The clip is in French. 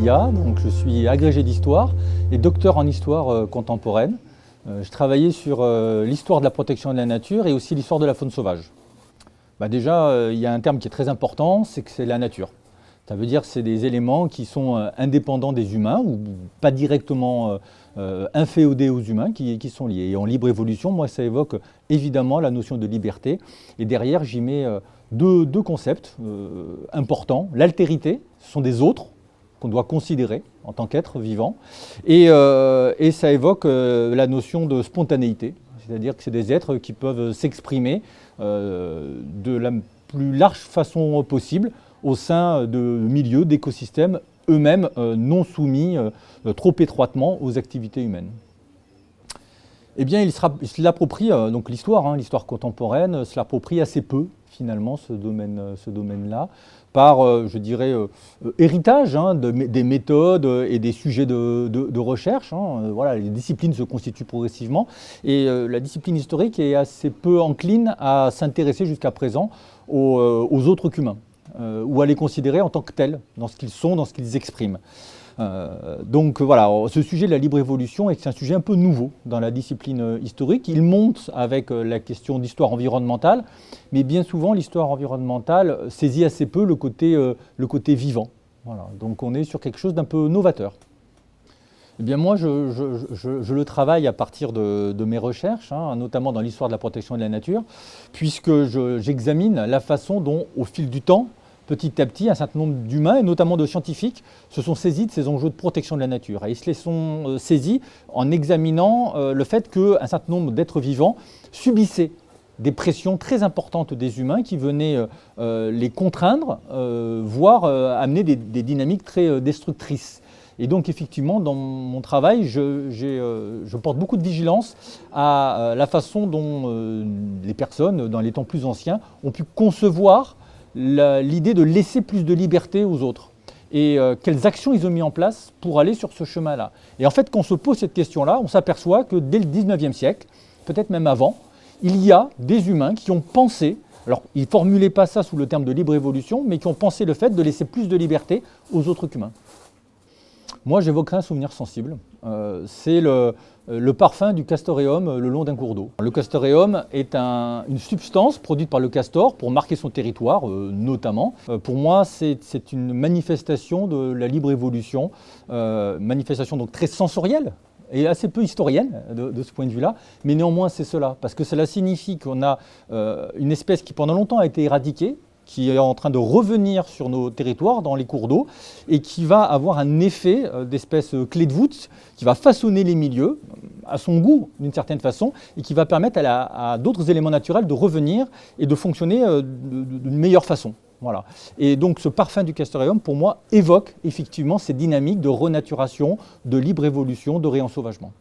Elia, donc je suis agrégé d'histoire et docteur en histoire contemporaine. Je travaillais sur l'histoire de la protection de la nature et aussi l'histoire de la faune sauvage. Déjà, il y a un terme qui est très important, c'est que c'est la nature. Ça veut dire que c'est des éléments qui sont indépendants des humains ou pas directement inféodés aux humains qui sont liés. Et en libre évolution, moi, ça évoque évidemment la notion de liberté. Et derrière, j'y mets deux concepts importants. L'altérité, ce sont des autres qu'on doit considérer en tant qu'être vivant. Et ça évoque la notion de spontanéité. C'est-à-dire que c'est des êtres qui peuvent s'exprimer de la plus large façon possible au sein de milieux, d'écosystèmes eux-mêmes non soumis trop étroitement aux activités humaines. Eh bien, il se l'approprie, donc l'histoire contemporaine, se l'approprie assez peu, finalement, ce domaine-là, par, je dirais, héritage des méthodes et des sujets de recherche. Voilà, les disciplines se constituent progressivement et la discipline historique est assez peu encline à s'intéresser jusqu'à présent aux autres qu'humains. Ou à les considérer en tant que tels, dans ce qu'ils sont, dans ce qu'ils expriment. Donc voilà, ce sujet de la libre évolution est un sujet un peu nouveau dans la discipline historique. Il monte avec la question d'histoire environnementale, mais bien souvent l'histoire environnementale saisit assez peu le côté vivant. Voilà, donc on est sur quelque chose d'un peu novateur. Eh bien moi, je le travaille à partir de mes recherches, notamment dans l'histoire de la protection de la nature, puisque j'examine la façon dont, au fil du temps, petit à petit, un certain nombre d'humains, et notamment de scientifiques, se sont saisis de ces enjeux de protection de la nature. Et ils se les sont saisis en examinant le fait qu'un certain nombre d'êtres vivants subissaient des pressions très importantes des humains qui venaient les contraindre, voire amener des dynamiques très destructrices. Et donc effectivement, dans mon travail, je porte beaucoup de vigilance à la façon dont les personnes, dans les temps plus anciens, ont pu concevoir l'idée de laisser plus de liberté aux autres et quelles actions ils ont mis en place pour aller sur ce chemin-là. Et en fait, quand on se pose cette question-là, on s'aperçoit que dès le 19e siècle, peut-être même avant, il y a des humains qui ont pensé, alors ils ne formulaient pas ça sous le terme de libre évolution, mais qui ont pensé le fait de laisser plus de liberté aux autres qu'humains. Moi, j'évoquerai un souvenir sensible. C'est le parfum du castoreum le long d'un cours d'eau. Le castoreum est une substance produite par le castor pour marquer son territoire, notamment. Pour moi, c'est une manifestation de la libre évolution, manifestation donc très sensorielle et assez peu historienne de ce point de vue-là, mais néanmoins c'est cela, parce que cela signifie qu'on a une espèce qui pendant longtemps a été éradiquée, qui est en train de revenir sur nos territoires, dans les cours d'eau, et qui va avoir un effet d'espèce clé de voûte, qui va façonner les milieux, à son goût d'une certaine façon, et qui va permettre à d'autres éléments naturels de revenir et de fonctionner d'une meilleure façon. Voilà. Et donc ce parfum du castoreum, pour moi, évoque effectivement ces dynamiques de renaturation, de libre évolution, de réensauvagement.